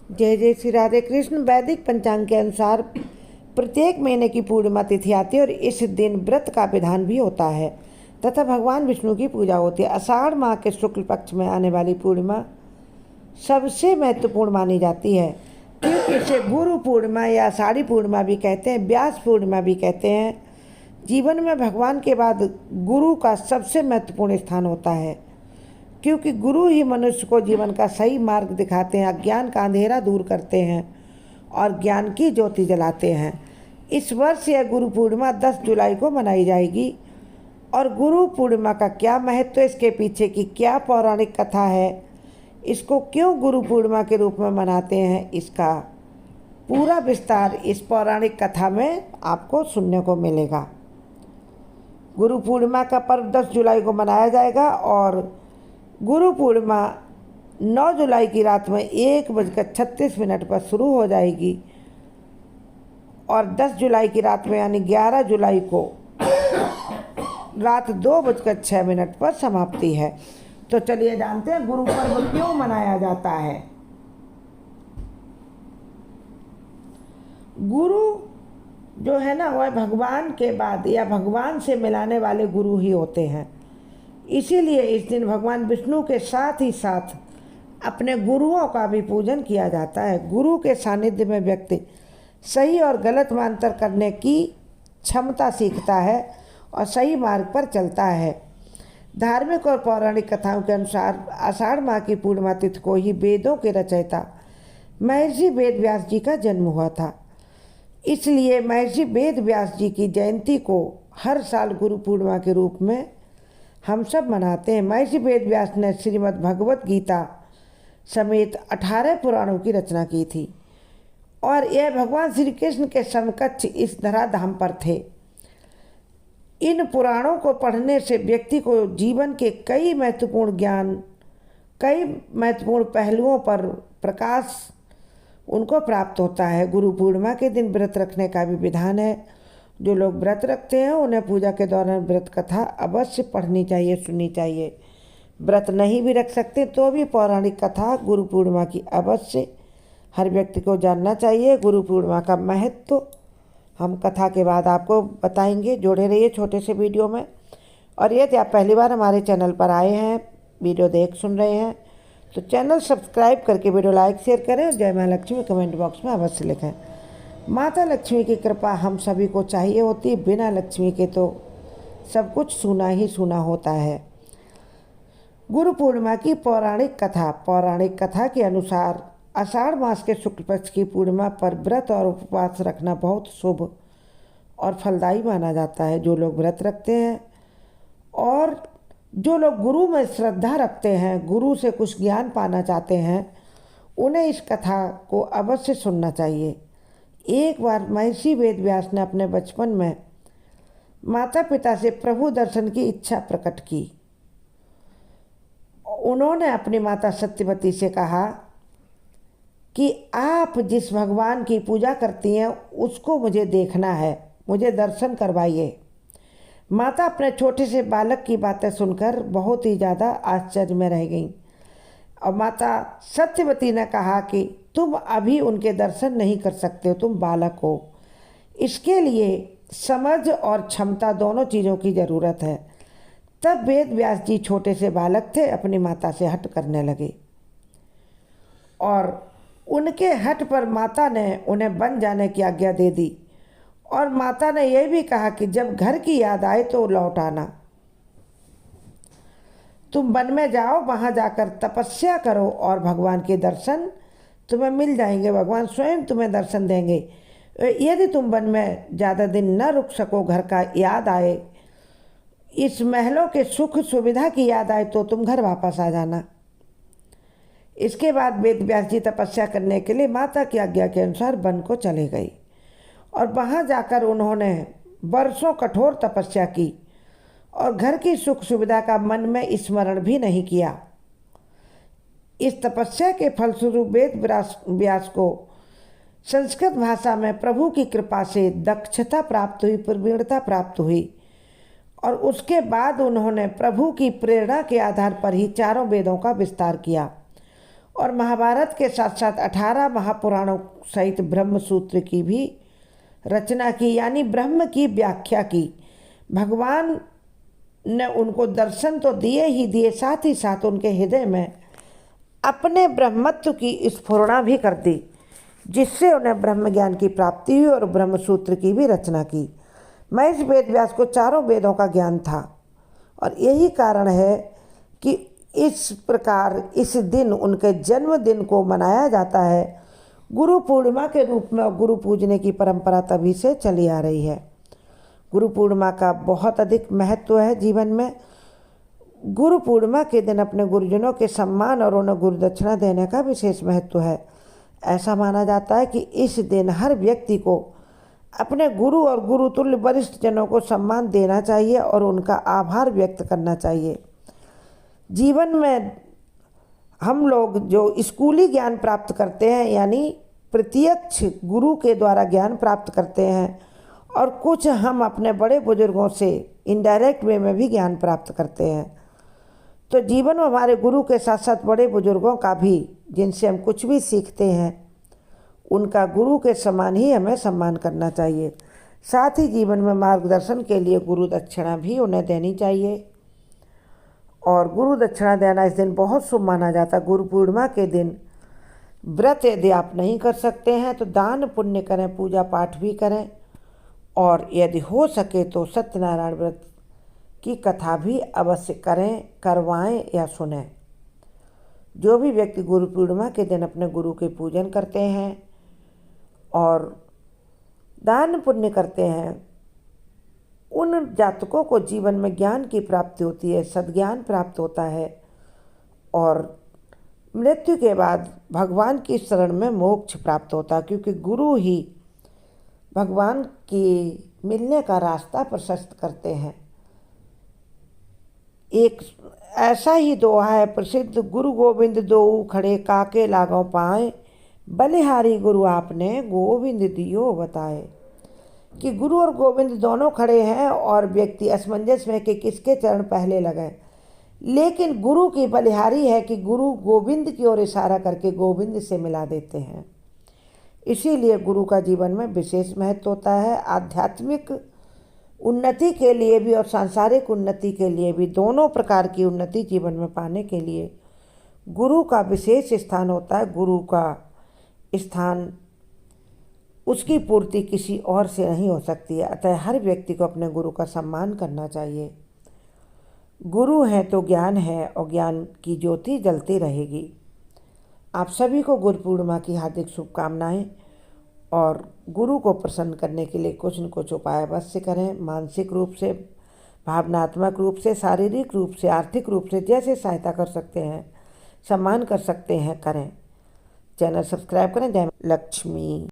जय जय श्री राधे कृष्ण। वैदिक पंचांग के अनुसार प्रत्येक महीने की पूर्णिमा तिथि आती है और इस दिन व्रत का विधान भी होता है तथा भगवान विष्णु की पूजा होती है। आषाढ़ माह के शुक्ल पक्ष में आने वाली पूर्णिमा सबसे महत्वपूर्ण मानी जाती है, क्योंकि इसे गुरु पूर्णिमा या आषाढ़ी पूर्णिमा भी कहते हैं, व्यास पूर्णिमा भी कहते हैं। जीवन में भगवान के बाद गुरु का सबसे महत्वपूर्ण स्थान होता है, क्योंकि गुरु ही मनुष्य को जीवन का सही मार्ग दिखाते हैं, अज्ञान का अंधेरा दूर करते हैं और ज्ञान की ज्योति जलाते हैं। इस वर्ष यह गुरु पूर्णिमा 10 जुलाई को मनाई जाएगी। और गुरु पूर्णिमा का क्या महत्व है, इसके पीछे की क्या पौराणिक कथा है, इसको क्यों गुरु पूर्णिमा के रूप में मनाते हैं, इसका पूरा विस्तार इस पौराणिक कथा में आपको सुनने को मिलेगा। गुरु पूर्णिमा का पर्व 10 जुलाई को मनाया जाएगा और गुरु पूर्णिमा 9 जुलाई की रात में 1:36 पर शुरू हो जाएगी और 10 जुलाई की रात में यानी 11 जुलाई को रात 2:06 पर समाप्ति है। तो चलिए जानते हैं गुरु पर्व क्यों मनाया जाता है। गुरु जो है ना, वह भगवान के बाद या भगवान से मिलाने वाले गुरु ही होते हैं। इसीलिए इस दिन भगवान विष्णु के साथ ही साथ अपने गुरुओं का भी पूजन किया जाता है। गुरु के सानिध्य में व्यक्ति सही और गलत में अंतर करने की क्षमता सीखता है और सही मार्ग पर चलता है। धार्मिक और पौराणिक कथाओं के अनुसार आषाढ़ माह की पूर्णिमा तिथि को ही वेदों के रचयिता महर्षि वेद व्यास जी का जन्म हुआ था। इसलिए महर्षि वेद व्यास जी की जयंती को हर साल गुरु पूर्णिमा के रूप में हम सब मनाते हैं। महर्षि वेद व्यास ने श्रीमद् भगवत गीता समेत 18 पुराणों की रचना की थी और यह भगवान श्री कृष्ण के समकक्ष इस धराधाम पर थे। इन पुराणों को पढ़ने से व्यक्ति को जीवन के कई महत्वपूर्ण ज्ञान, कई महत्वपूर्ण पहलुओं पर प्रकाश उनको प्राप्त होता है। गुरु पूर्णिमा के दिन व्रत रखने का भी विधान है। जो लोग व्रत रखते हैं उन्हें पूजा के दौरान व्रत कथा अवश्य पढ़नी चाहिए, सुननी चाहिए। व्रत नहीं भी रख सकते तो भी पौराणिक कथा गुरु पूर्णिमा की अवश्य हर व्यक्ति को जानना चाहिए। गुरु पूर्णिमा का महत्व हम कथा के बाद आपको बताएंगे। जुड़े रहिए छोटे से वीडियो में। और यदि आप पहली बार हमारे चैनल पर आए हैं, वीडियो देख सुन रहे हैं, तो चैनल सब्सक्राइब करके वीडियो लाइक शेयर करें और जय माँ लक्ष्मी कमेंट बॉक्स में अवश्य लिखें। माता लक्ष्मी की कृपा हम सभी को चाहिए होती है, बिना लक्ष्मी के तो सब कुछ सूना ही सूना होता है। गुरु पूर्णिमा की पौराणिक कथा के अनुसार आषाढ़ मास के शुक्ल पक्ष की पूर्णिमा पर व्रत और उपवास रखना बहुत शुभ और फलदायी माना जाता है। जो लोग व्रत रखते हैं और जो लोग गुरु में श्रद्धा रखते हैं, गुरु से कुछ ज्ञान पाना चाहते हैं, उन्हें इस कथा को अवश्य सुनना चाहिए। एक बार महर्षि वेद व्यास ने अपने बचपन में माता पिता से प्रभु दर्शन की इच्छा प्रकट की। उन्होंने अपनी माता सत्यवती से कहा कि आप जिस भगवान की पूजा करती हैं उसको मुझे देखना है, मुझे दर्शन करवाइए। माता अपने छोटे से बालक की बातें सुनकर बहुत ही ज़्यादा आश्चर्य में रह गईं और माता सत्यवती ने कहा कि तुम अभी उनके दर्शन नहीं कर सकते हो, तुम बालक हो। इसके लिए समझ और क्षमता दोनों चीज़ों की ज़रूरत है। तब वेद व्यास जी छोटे से बालक थे, अपनी माता से हट करने लगे और उनके हट पर माता ने उन्हें वन जाने की आज्ञा दे दी और माता ने यह भी कहा कि जब घर की याद आए तो लौट आना। तुम वन में जाओ, वहाँ जाकर तपस्या करो और भगवान के दर्शन तुम्हें मिल जाएंगे, भगवान स्वयं तुम्हें दर्शन देंगे। यदि तुम वन में ज़्यादा दिन न रुक सको, घर का याद आए, इस महलों के सुख सुविधा की याद आए, तो तुम घर वापस आ जाना। इसके बाद वेद व्यास जी तपस्या करने के लिए माता की आज्ञा के अनुसार वन को चले गए और वहाँ जाकर उन्होंने वर्षों कठोर तपस्या की और घर की सुख सुविधा का मन में स्मरण भी नहीं किया। इस तपस्या के फलस्वरूप वेद व्यास को संस्कृत भाषा में प्रभु की कृपा से दक्षता प्राप्त हुई, प्रवीणता प्राप्त हुई और उसके बाद उन्होंने प्रभु की प्रेरणा के आधार पर ही चारों वेदों का विस्तार किया और महाभारत के साथ साथ 18 महापुराणों सहित ब्रह्म सूत्र की भी रचना की, यानी ब्रह्म की व्याख्या की। भगवान ने उनको दर्शन तो दिए ही दिए, साथ ही साथ उनके हृदय में अपने ब्रह्मत्व की स्फुरणा भी कर दी, जिससे उन्हें ब्रह्म ज्ञान की प्राप्ति हुई और ब्रह्म सूत्र की भी रचना की। महर्षि वेद व्यास को चारों वेदों का ज्ञान था और यही कारण है कि इस प्रकार इस दिन उनके जन्मदिन को मनाया जाता है गुरु पूर्णिमा के रूप में। और गुरु पूजने की परंपरा तभी से चली आ रही है। गुरु पूर्णिमा का बहुत अधिक महत्व है जीवन में। गुरु पूर्णिमा के दिन अपने गुरुजनों के सम्मान और उन्हें गुरु दक्षिणा देने का विशेष महत्व है। ऐसा माना जाता है कि इस दिन हर व्यक्ति को अपने गुरु और गुरुतुल्य वरिष्ठ जनों को सम्मान देना चाहिए और उनका आभार व्यक्त करना चाहिए। जीवन में हम लोग जो स्कूली ज्ञान प्राप्त करते हैं, यानी प्रत्यक्ष गुरु के द्वारा ज्ञान प्राप्त करते हैं, और कुछ हम अपने बड़े बुजुर्गों से इनडायरेक्ट वे में भी ज्ञान प्राप्त करते हैं। तो जीवन में हमारे गुरु के साथ साथ बड़े बुजुर्गों का भी, जिनसे हम कुछ भी सीखते हैं, उनका गुरु के समान ही हमें सम्मान करना चाहिए। साथ ही जीवन में मार्गदर्शन के लिए गुरु दक्षिणा भी उन्हें देनी चाहिए। और गुरु दक्षिणा देना इस दिन बहुत शुभ माना जाता है। गुरु पूर्णिमा के दिन व्रत यदि आप नहीं कर सकते हैं तो दान पुण्य करें, पूजा पाठ भी करें, और यदि हो सके तो सत्यनारायण व्रत की कथा भी अवश्य करें, करवाएं या सुनें। जो भी व्यक्ति गुरु पूर्णिमा के दिन अपने गुरु के पूजन करते हैं और दान पुण्य करते हैं, उन जातकों को जीवन में ज्ञान की प्राप्ति होती है, सद्ज्ञान प्राप्त होता है, और मृत्यु के बाद भगवान की शरण में मोक्ष प्राप्त होता है, क्योंकि गुरु ही भगवान की मिलने का रास्ता प्रशस्त करते हैं। एक ऐसा ही दोहा है प्रसिद्ध, गुरु गोविंद दोऊ खड़े काके लागों पाए, बलिहारी गुरु आपने गोविंद दियो बताए। कि गुरु और गोविंद दोनों खड़े हैं और व्यक्ति असमंजस में कि किसके चरण पहले लगाए, लेकिन गुरु की बलिहारी है कि गुरु गोविंद की ओर इशारा करके गोविंद से मिला देते हैं। इसीलिए गुरु का जीवन में विशेष महत्व होता है। आध्यात्मिक उन्नति के लिए भी और सांसारिक उन्नति के लिए भी, दोनों प्रकार की उन्नति जीवन में पाने के लिए गुरु का विशेष स्थान होता है। गुरु का स्थान, उसकी पूर्ति किसी और से नहीं हो सकती है। अतः हर व्यक्ति को अपने गुरु का सम्मान करना चाहिए। गुरु है तो ज्ञान है और ज्ञान की ज्योति जलती रहेगी। आप सभी को गुरु पूर्णिमा की हार्दिक शुभकामनाएं, और गुरु को प्रसन्न करने के लिए कुछ न कुछ उपाय अवश्य करें। मानसिक रूप से, भावनात्मक रूप से, शारीरिक रूप से, आर्थिक रूप से जैसे सहायता कर सकते हैं, सम्मान कर सकते हैं, करें। चैनल सब्सक्राइब करें। जय लक्ष्मी।